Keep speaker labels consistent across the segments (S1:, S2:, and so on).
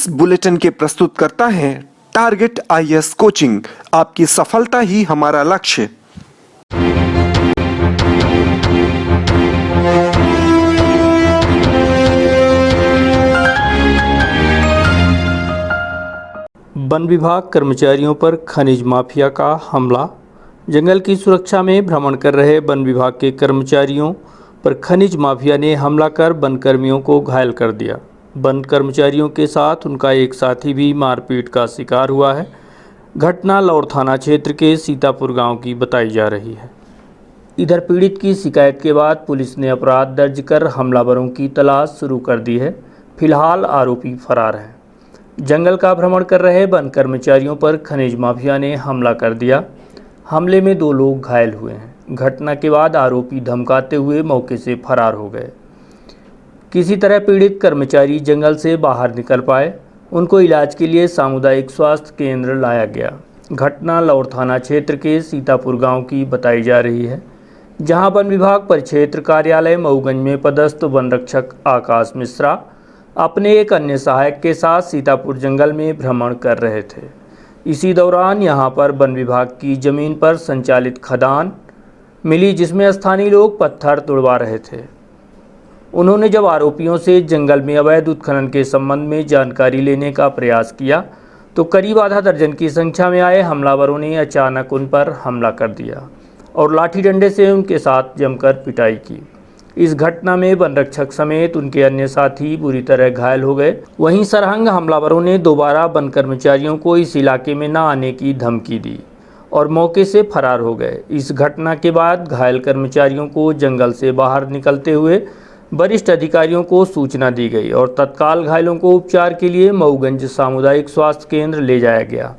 S1: इस बुलेटिन के प्रस्तुतकर्ता हैं टारगेट आईएएस कोचिंग। आपकी सफलता ही हमारा लक्ष्य।
S2: वन विभाग कर्मचारियों पर खनिज माफिया का हमला। जंगल की सुरक्षा में भ्रमण कर रहे वन विभाग के कर्मचारियों पर खनिज माफिया ने हमला कर वन कर्मियों को घायल कर दिया। वन कर्मचारियों के साथ उनका एक साथी भी मारपीट का शिकार हुआ है। घटना लौर थाना क्षेत्र के सीतापुर गांव की बताई जा रही है। इधर पीड़ित की शिकायत के बाद पुलिस ने अपराध दर्ज कर हमलावरों की तलाश शुरू कर दी है। फिलहाल आरोपी फरार है। जंगल का भ्रमण कर रहे वन कर्मचारियों पर खनिज माफिया ने हमला कर दिया। हमले में 2 लोग घायल हुए हैं। घटना के बाद आरोपी धमकाते हुए मौके से फरार हो गए। किसी तरह पीड़ित कर्मचारी जंगल से बाहर निकल पाए। उनको इलाज के लिए सामुदायिक स्वास्थ्य केंद्र लाया गया। घटना लौर थाना क्षेत्र के सीतापुर गांव की बताई जा रही है, जहां वन विभाग परिक्षेत्र कार्यालय मऊगंज में पदस्थ वन रक्षक आकाश मिश्रा अपने एक अन्य सहायक के साथ सीतापुर जंगल में भ्रमण कर रहे थे। इसी दौरान यहां पर वन विभाग की जमीन पर संचालित खदान मिली, जिसमें स्थानीय लोग पत्थर तुड़वा रहे थे। उन्होंने जब आरोपियों से जंगल में अवैध उत्खनन के संबंध में जानकारी लेने का प्रयास किया तो करीब आधा दर्जन की संख्या में आए हमलावरों ने अचानक उन पर हमला कर दिया और लाठी डंडे से उनके साथ जमकर पिटाई की। इस घटना में वन रक्षक समेत उनके अन्य साथी बुरी तरह घायल हो गए। वहीं सरहंग हमलावरों ने दोबारा वन कर्मचारियों को इस इलाके में न आने की धमकी दी और मौके से फरार हो गए। इस घटना के बाद घायल कर्मचारियों को जंगल से बाहर निकलते हुए वरिष्ठ अधिकारियों को सूचना दी गई और तत्काल घायलों को उपचार के लिए मऊगंज सामुदायिक स्वास्थ्य केंद्र ले जाया गया,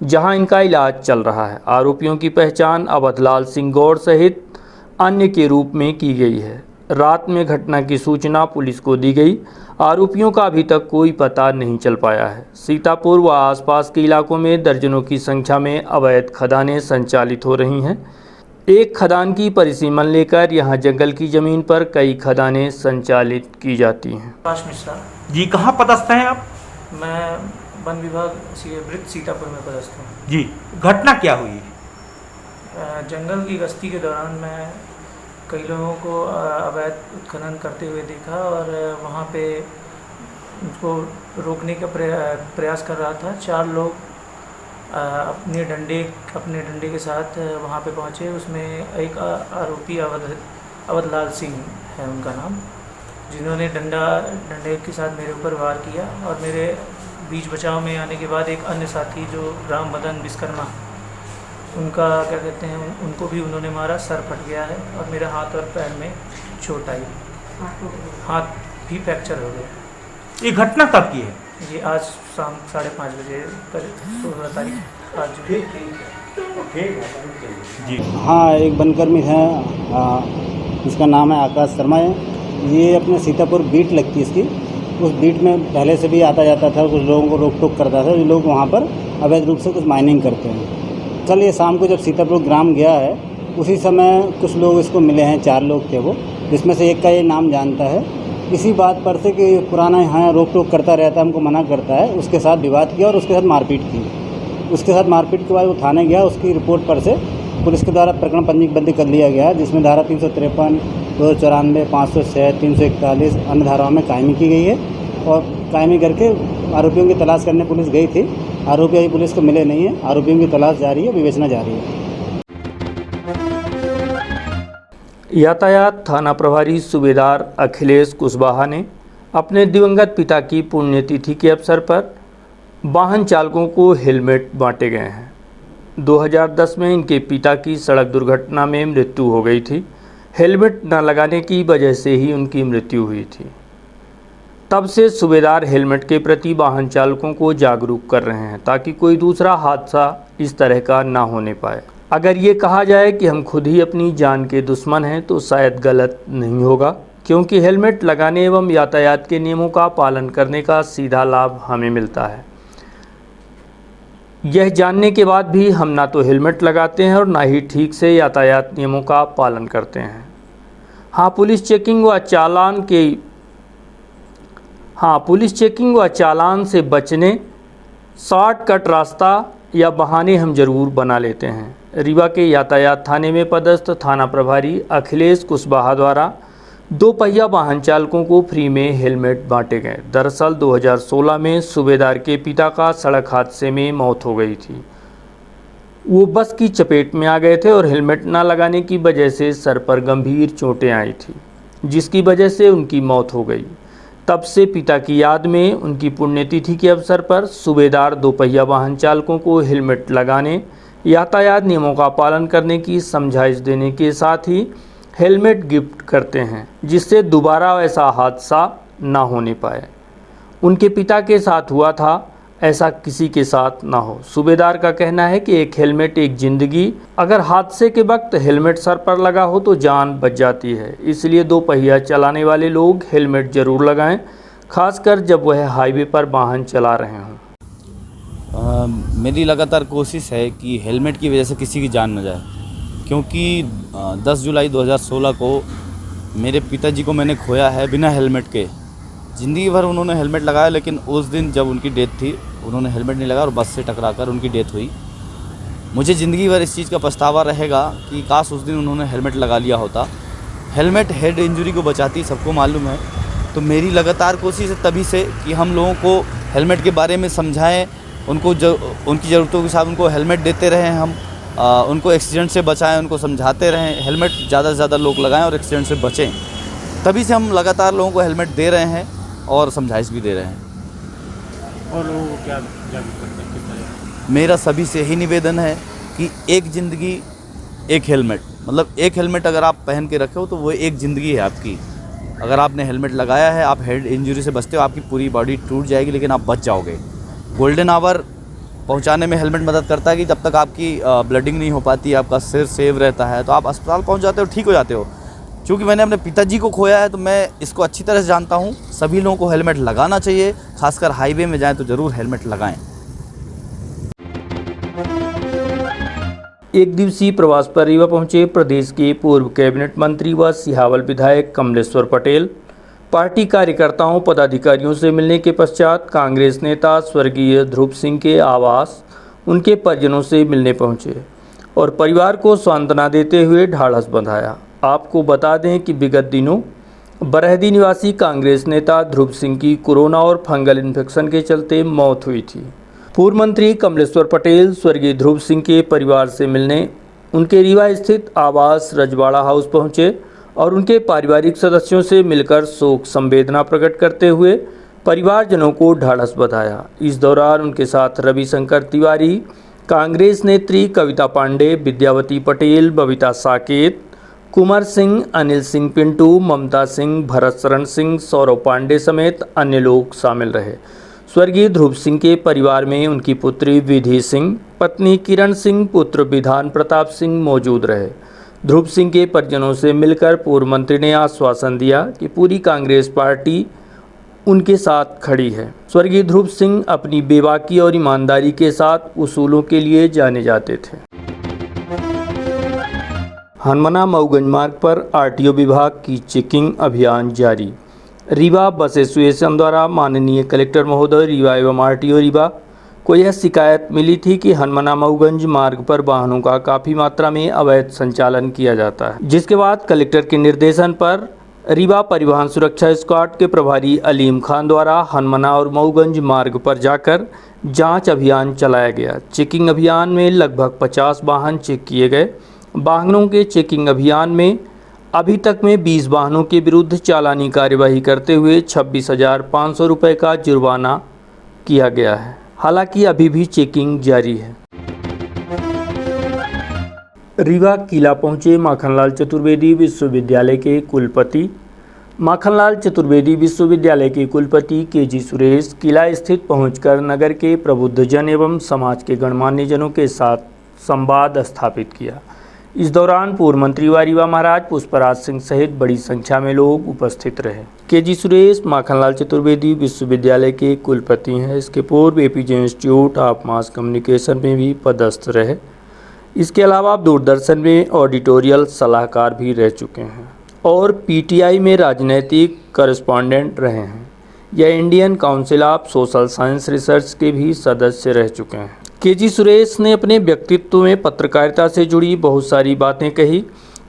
S2: जहां इनका इलाज चल रहा है। आरोपियों की पहचान अवधलाल सिंह गौड़ सहित अन्य के रूप में की गई है। रात में घटना की सूचना पुलिस को दी गई। आरोपियों का अभी तक कोई पता नहीं चल पाया है। सीतापुर व आसपास के इलाकों में दर्जनों की संख्या में अवैध खदानें संचालित हो रही हैं। एक खदान की परिसीमन लेकर यहां जंगल की जमीन पर कई खदानें संचालित की जाती हैं।
S3: आकाश मिश्रा
S4: जी, कहाँ पदस्थ हैं आप?
S3: मैं वन विभाग वृत्त सीतापुर में पदस्थ हूँ।
S4: जी, घटना क्या हुई?
S3: जंगल की गश्ती के दौरान मैं कई लोगों को अवैध उत्खनन करते हुए देखा और वहाँ पे उनको रोकने का प्रयास कर रहा था। 4 लोग अपने डंडे के साथ वहाँ पे पहुँचे। उसमें एक आरोपी अवधलाल सिंह है उनका नाम, जिन्होंने डंडे के साथ मेरे ऊपर वार किया और मेरे बीच बचाव में आने के बाद एक अन्य साथी जो राम मदन विश्वकर्मा, उनका क्या कहते हैं, उनको भी उन्होंने मारा। सर फट गया है और मेरे हाथ और पैर में चोट आई। हाथ भी फ्रैक्चर हो गया।
S4: ये घटना कब की है?
S3: ये आज शाम 5:30 बजे 16 तारीख आज।
S4: जी
S5: हाँ, एक वनकर्मी है, इसका नाम है आकाश शर्मा है। ये अपने सीतापुर बीट लगती है इसकी। उस बीट में पहले से भी आता जाता था, कुछ लोगों को रोक टोक करता था। ये लोग वहाँ पर अवैध रूप से कुछ माइनिंग करते हैं। कल ये शाम को जब सीतापुर ग्राम गया है, उसी समय कुछ लोग इसको मिले हैं। 4 लोग थे वो, जिसमें से एक का ये नाम जानता है। इसी बात पर से कि पुराना यहाँ रोक टोक करता रहता है, हमको मना करता है, उसके साथ विवाद किया और उसके साथ मारपीट की। उसके साथ मारपीट के बाद वो थाने गया। उसकी रिपोर्ट पर से पुलिस के द्वारा प्रकरण पंजीबद्ध कर लिया गया, जिसमें धारा 353, 294, 506, 341 अन्य धाराओं में कायमी की गई है। और कायमी करके आरोपियों की तलाश करने पुलिस गई थी। आरोपी अभी पुलिस को मिले नहीं है। आरोपियों की तलाश जारी है, विवेचना जारी है।
S2: यातायात थाना प्रभारी सूबेदार अखिलेश कुशवाहा ने अपने दिवंगत पिता की पुण्यतिथि के अवसर पर वाहन चालकों को हेलमेट बांटे गए हैं। 2010 में इनके पिता की सड़क दुर्घटना में मृत्यु हो गई थी। हेलमेट न लगाने की वजह से ही उनकी मृत्यु हुई थी। तब से सूबेदार हेलमेट के प्रति वाहन चालकों को जागरूक कर रहे हैं, ताकि कोई दूसरा हादसा इस तरह का ना होने पाए। अगर ये कहा जाए कि हम खुद ही अपनी जान के दुश्मन हैं तो शायद गलत नहीं होगा, क्योंकि हेलमेट लगाने एवं यातायात के नियमों का पालन करने का सीधा लाभ हमें मिलता है। यह जानने के बाद भी हम ना तो हेलमेट लगाते हैं और ना ही ठीक से यातायात नियमों का पालन करते हैं। हाँ, पुलिस चेकिंग व चालान के हाँ, पुलिस चेकिंग व चालान से बचने शॉर्टकट रास्ता या बहाने हम जरूर बना लेते हैं। रीवा के यातायात थाने में पदस्थ थाना प्रभारी अखिलेश कुशवाहा द्वारा 2 पहिया वाहन चालकों को फ्री में हेलमेट बांटे गए। दरअसल 2016 में सूबेदार के पिता का सड़क हादसे में मौत हो गई थी। वो बस की चपेट में आ गए थे और हेलमेट न लगाने की वजह से सर पर गंभीर चोटें आई थी, जिसकी वजह से उनकी मौत हो गई। तब से पिता की याद में उनकी पुण्यतिथि के अवसर पर सूबेदार 2 पहिया वाहन चालकों को हेलमेट लगाने, यातायात नियमों का पालन करने की समझाइश देने के साथ ही हेलमेट गिफ्ट करते हैं, जिससे दोबारा ऐसा हादसा ना होने पाए। उनके पिता के साथ हुआ था, ऐसा किसी के साथ ना हो। सूबेदार का कहना है कि एक हेलमेट एक ज़िंदगी, अगर हादसे के वक्त हेलमेट सर पर लगा हो तो जान बच जाती है। इसलिए 2 पहिया चलाने वाले लोग हेलमेट ज़रूर लगाएं, खासकर जब वह हाईवे पर वाहन चला रहे हों।
S6: मेरी लगातार कोशिश है कि हेलमेट की वजह से किसी की जान न जाए, क्योंकि 10 जुलाई 2016 को मेरे पिताजी को मैंने खोया है बिना हेलमेट के। ज़िंदगी भर उन्होंने हेलमेट लगाया, लेकिन उस दिन जब उनकी डेथ थी उन्होंने हेलमेट नहीं लगाया और बस से टकराकर उनकी डेथ हुई। मुझे ज़िंदगी भर इस चीज़ का पछतावा रहेगा कि काश उस दिन उन्होंने हेलमेट लगा लिया होता। हेलमेट हेड इंजरी को बचाती, सबको मालूम है। तो मेरी लगातार कोशिश है तभी से कि हम लोगों को हेलमेट के बारे में समझाएं, उनको उनकी ज़रूरतों के साथ उनको हेलमेट देते रहें, हम उनको एक्सीडेंट से बचाएं, उनको समझाते रहें। हेलमेट ज़्यादा से ज़्यादा लोग लगाएं और एक्सीडेंट से बचें। तभी से हम लगातार लोगों को हेलमेट दे रहे हैं और समझाइश भी दे रहे हैं।
S4: और लोगों को क्या जागरूक करते हैं, किस तरह?
S6: मेरा सभी से यही निवेदन है कि एक ज़िंदगी एक हेलमेट, मतलब एक हेलमेट अगर आप पहन के रखे हो तो वो एक ज़िंदगी है आपकी। अगर आपने हेलमेट लगाया है, आप हेड इंजरी से बचते हो, आपकी पूरी बॉडी टूट जाएगी लेकिन आप बच जाओगे। गोल्डन आवर पहुंचाने में हेलमेट मदद करता है कि जब तक आपकी ब्लडिंग नहीं हो पाती, आपका सिर सेव रहता है, तो आप अस्पताल पहुंच जाते हो, ठीक हो जाते हो। चूँकि मैंने अपने पिताजी को खोया है तो मैं इसको अच्छी तरह से जानता हूँ। सभी लोगों को हेलमेट लगाना चाहिए, खासकर हाईवे में जाएं तो ज़रूर हेलमेट लगाएं।
S2: एक दिवसीय प्रवास पर रीवा पहुंचे प्रदेश के पूर्व कैबिनेट मंत्री व सिहावल विधायक कमलेश्वर पटेल। पार्टी कार्यकर्ताओं पदाधिकारियों से मिलने के पश्चात कांग्रेस नेता स्वर्गीय ध्रुव सिंह के आवास उनके परिजनों से मिलने पहुंचे और परिवार को सांत्वना देते हुए ढाढ़स बंधाया। आपको बता दें कि विगत दिनों बरहेदी निवासी कांग्रेस नेता ध्रुव सिंह की कोरोना और फंगल इन्फेक्शन के चलते मौत हुई थी। पूर्व मंत्री कमलेश्वर पटेल स्वर्गीय ध्रुव सिंह के परिवार से मिलने उनके रीवा स्थित आवास रजवाड़ा हाउस पहुंचे और उनके पारिवारिक सदस्यों से मिलकर शोक संवेदना प्रकट करते हुए परिवारजनों को ढाढ़स बंधाया। इस दौरान उनके साथ रविशंकर तिवारी, कांग्रेस नेत्री कविता पांडे, विद्यावती पटेल, बबीता साकेत, कुंवर सिंह, अनिल सिंह पिंटू, ममता सिंह, भरत शरण सिंह, सौरव पांडे समेत अन्य लोग शामिल रहे। स्वर्गीय ध्रुव सिंह के परिवार में उनकी पुत्री विधि सिंह, पत्नी किरण सिंह, पुत्र विधान प्रताप सिंह मौजूद रहे। ध्रुव सिंह के परिजनों से मिलकर पूर्व मंत्री ने आश्वासन दिया कि पूरी कांग्रेस पार्टी उनके साथ खड़ी है। स्वर्गीय ध्रुव सिंह अपनी बेबाकी और ईमानदारी के साथ उसूलों के लिए जाने जाते थे। हनुमाना मऊगंज मार्ग पर आरटीओ विभाग की चेकिंग अभियान जारी। रीवा बस एसोसिएशन द्वारा माननीय कलेक्टर महोदय रीवा एवं आरटीओ रीवा को यह शिकायत मिली थी कि हनुमाना मऊगंज मार्ग पर वाहनों का काफ़ी मात्रा में अवैध संचालन किया जाता है, जिसके बाद कलेक्टर के निर्देशन पर रीवा परिवहन सुरक्षा स्क्वाड के प्रभारी अलीम खान द्वारा हनुमाना और मऊगंज मार्ग पर जाकर जांच अभियान चलाया गया। चेकिंग अभियान में लगभग 50 वाहन चेक किए गए। वाहनों के चेकिंग अभियान में अभी तक में 20 वाहनों के विरुद्ध चालानी कार्यवाही करते हुए 26,500 रुपये का जुर्माना किया गया है। हालांकि अभी भी चेकिंग जारी है। रीवा किला पहुंचे माखनलाल चतुर्वेदी विश्वविद्यालय के कुलपति। माखनलाल चतुर्वेदी विश्वविद्यालय के कुलपति केजी सुरेश किला स्थित पहुंचकर नगर के प्रबुद्धजन एवं समाज के गणमान्य जनों के साथ संवाद स्थापित किया। इस दौरान पूर्व मंत्री व रीवा महाराज पुष्पराज सिंह सहित बड़ी संख्या में लोग उपस्थित रहे। केजी सुरेश माखनलाल चतुर्वेदी विश्वविद्यालय के कुलपति हैं। इसके पूर्व APJ institute of mass communication में भी पदस्थ रहे। इसके अलावा आप दूरदर्शन में ऑडिटोरियल सलाहकार भी रह चुके हैं और पीटीआई में राजनैतिक कॉरेस्पॉन्डेंट रहे हैं। यह Indian council of social science research के भी सदस्य रह चुके हैं। केजी सुरेश ने अपने व्यक्तित्व में पत्रकारिता से जुड़ी बहुत सारी बातें कही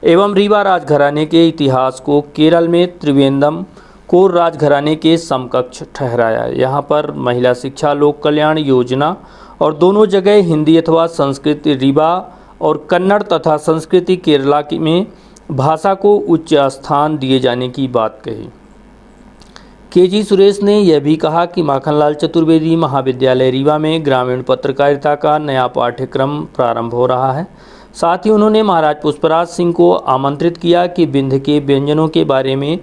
S2: एवं रीवा राजघराने के इतिहास को केरल में त्रिवेंद्रम कोर राजघराने के समकक्ष ठहराया। यहाँ पर महिला शिक्षा, लोक कल्याण योजना और दोनों जगह हिंदी अथवा संस्कृत रीवा और कन्नड़ तथा संस्कृति केरला में भाषा को उच्च स्थान दिए जाने की बात कही। केजी सुरेश ने यह भी कहा कि माखनलाल चतुर्वेदी महाविद्यालय रीवा में ग्रामीण पत्रकारिता का नया पाठ्यक्रम प्रारंभ हो रहा है। साथ ही उन्होंने महाराज पुष्पराज सिंह को आमंत्रित किया कि विंध्य के व्यंजनों के बारे में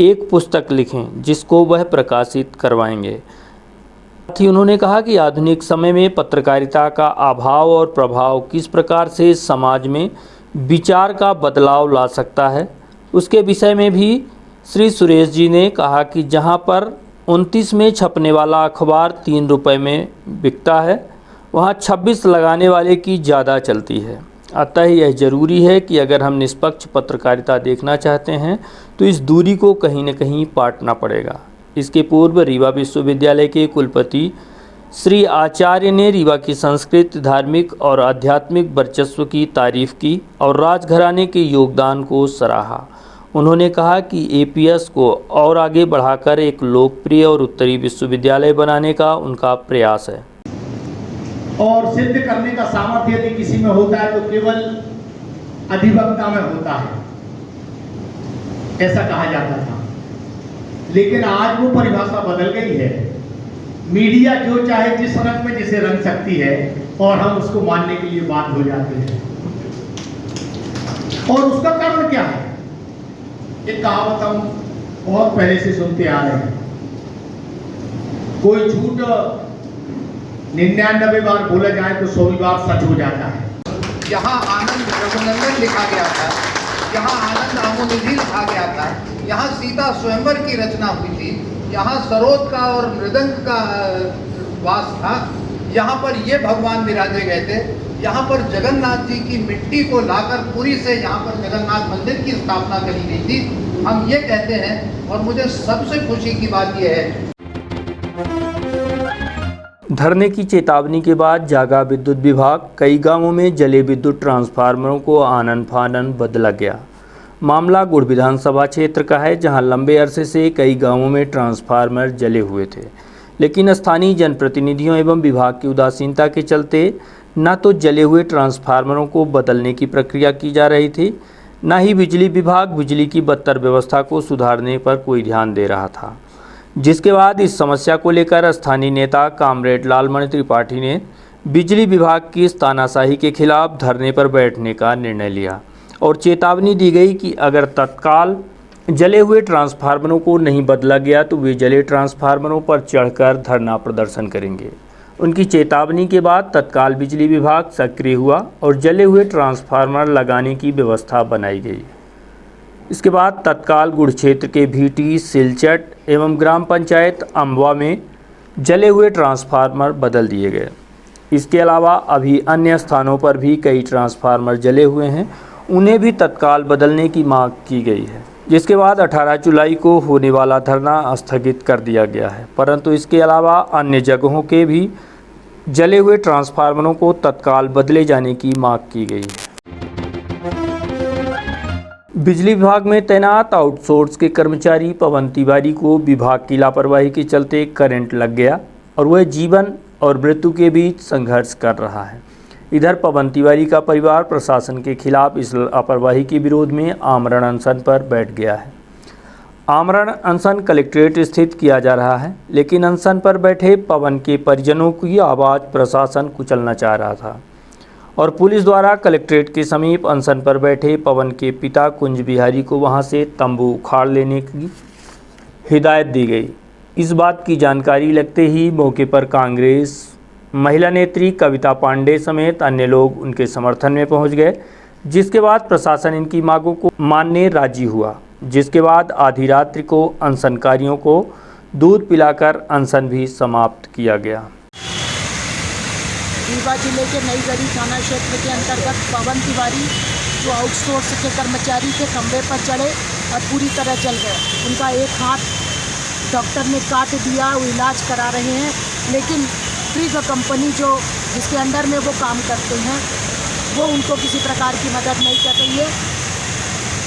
S2: एक पुस्तक लिखें जिसको वह प्रकाशित करवाएंगे। साथ ही उन्होंने कहा कि आधुनिक समय में पत्रकारिता का अभाव और प्रभाव किस प्रकार से समाज में विचार का बदलाव ला सकता है, उसके विषय में भी श्री सुरेश जी ने कहा कि जहां पर 29 में छपने वाला अखबार 3 रुपये में बिकता है, वहां 26 लगाने वाले की ज़्यादा चलती है। अतः यह जरूरी है कि अगर हम निष्पक्ष पत्रकारिता देखना चाहते हैं तो इस दूरी को कहीं न कहीं पाटना पड़ेगा। इसके पूर्व रीवा विश्वविद्यालय के कुलपति श्री आचार्य ने रीवा की संस्कृत, धार्मिक और आध्यात्मिक वर्चस्व की तारीफ की और राजघराने के योगदान को सराहा। उन्होंने कहा कि एपीएस को और आगे बढ़ाकर एक लोकप्रिय और उत्तरी विश्वविद्यालय बनाने का उनका प्रयास है।
S7: और सिद्ध करने का सामर्थ्य यदि किसी में होता है तो केवल अधिवक्ता में होता है, ऐसा कहा जाता था। लेकिन आज वो परिभाषा बदल गई है। मीडिया जो चाहे जिस रंग में जिसे रंग सकती है और हम उसको मानने के लिए बाध्य हो जाते हैं। और उसका कारण क्या है? एक कहावत हम बहुत पहले से सुनते आ रहे हैं, कोई झूठ 99 बार बोला जाए तो 100 बार सच हो जाता है।
S8: यहाँ आनंद रघुनंदन लिखा गया था, यहाँ आनंद आमोनिधि लिखा गया था, यहाँ सीता स्वयंवर की रचना हुई थी, यहाँ सरोद का और मृदंग का वास था, यहाँ पर ये भगवान विराजे गए थे, यहाँ पर जगन्नाथ जी की मिट्टी को लाकर पुरी से यहाँ पर जगन्नाथ मंदिर की स्थापना करी गई थी। हम ये कहते हैं, और मुझे सबसे खुशी की बात यह है,
S2: धरने की चेतावनी के बाद जागा विद्युत विभाग, कई गांवों में जले विद्युत ट्रांसफार्मरों को आनन फानन बदला गया। मामला गुड़ विधानसभा क्षेत्र का है, जहां लंबे अरसे से कई गांवों में ट्रांसफार्मर जले हुए थे, लेकिन स्थानीय जनप्रतिनिधियों एवं विभाग की उदासीनता के चलते न तो जले हुए ट्रांसफार्मरों को बदलने की प्रक्रिया की जा रही थी, न ही बिजली विभाग बिजली की बदतर व्यवस्था को सुधारने पर कोई ध्यान दे रहा था। जिसके बाद इस समस्या को लेकर स्थानीय नेता कामरेड लालमणि त्रिपाठी ने बिजली विभाग की इस तानाशाही के खिलाफ धरने पर बैठने का निर्णय लिया और चेतावनी दी गई कि अगर तत्काल जले हुए ट्रांसफार्मरों को नहीं बदला गया तो वे जले ट्रांसफार्मरों पर चढ़कर धरना प्रदर्शन करेंगे। उनकी चेतावनी के बाद तत्काल बिजली विभाग सक्रिय हुआ और जले हुए ट्रांसफार्मर लगाने की व्यवस्था बनाई गई। इसके बाद तत्काल गुड़ क्षेत्र के भीटी, सिलचट एवं ग्राम पंचायत अम्बवा में जले हुए ट्रांसफार्मर बदल दिए गए। इसके अलावा अभी अन्य स्थानों पर भी कई ट्रांसफार्मर जले हुए हैं, उन्हें भी तत्काल बदलने की मांग की गई है। जिसके बाद 18 जुलाई को होने वाला धरना स्थगित कर दिया गया है, परंतु इसके अलावा अन्य जगहों के भी जले हुए ट्रांसफार्मरों को तत्काल बदले जाने की मांग की गई है। बिजली विभाग में तैनात आउटसोर्स के कर्मचारी पवन तिवारी को विभाग की लापरवाही के चलते करंट लग गया और वह जीवन और मृत्यु के बीच संघर्ष कर रहा है। इधर पवन तिवारी का परिवार प्रशासन के खिलाफ इस लापरवाही के विरोध में आमरण अनशन पर बैठ गया है। आमरण अनशन कलेक्ट्रेट स्थित किया जा रहा है, लेकिन अनशन पर बैठे पवन के परिजनों की आवाज़ प्रशासन कुचलना चाह रहा था और पुलिस द्वारा कलेक्ट्रेट के समीप अनशन पर बैठे पवन के पिता कुंज बिहारी को वहां से तंबू उखाड़ लेने की हिदायत दी गई। इस बात की जानकारी लगते ही मौके पर कांग्रेस महिला नेत्री कविता पांडे समेत अन्य लोग उनके समर्थन में पहुंच गए, जिसके बाद प्रशासन इनकी मांगों को मानने राजी हुआ। जिसके बाद आधी रात्रि को अनशनकारियों को दूध पिलाकर अनशन भी समाप्त किया गया।
S9: रीवा जिले के नई गढ़ी थाना क्षेत्र के अंतर्गत पवन तिवारी जो आउटसोर्स के कर्मचारी के खंभे पर चढ़े और पूरी तरह जल गए। उनका एक हाथ डॉक्टर ने काट दिया, वो इलाज करा रहे हैं, लेकिन ट्रिग कंपनी जो जिसके अंडर में वो काम करते हैं वो उनको किसी प्रकार की मदद नहीं कर रही है।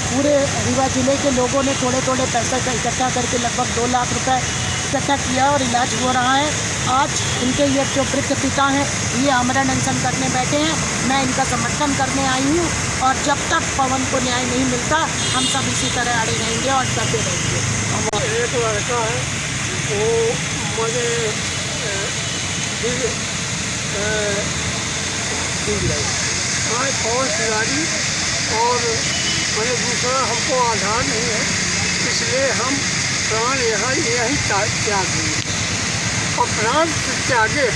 S9: पूरे रीवा ज़िले के लोगों ने थोड़े थोड़े पैसे का इकट्ठा करके लगभग 2 लाख रुपए इकट्ठा किया और इलाज हो रहा है। आज इनके ये जो वृद्ध पिता हैं ये आमरण अनशन करने बैठे हैं। मैं इनका समर्थन करने आई हूँ और जब तक पवन को न्याय नहीं मिलता हम सब इसी तरह अड़े रहेंगे और डटे रहेंगे।
S10: एक लड़का है वो मुझे आज फौज खिलाड़ी और मैंने दूसरा हमको आधार नहीं है, इसलिए हम प्राण यही त्याग दिए और प्राण त्यागे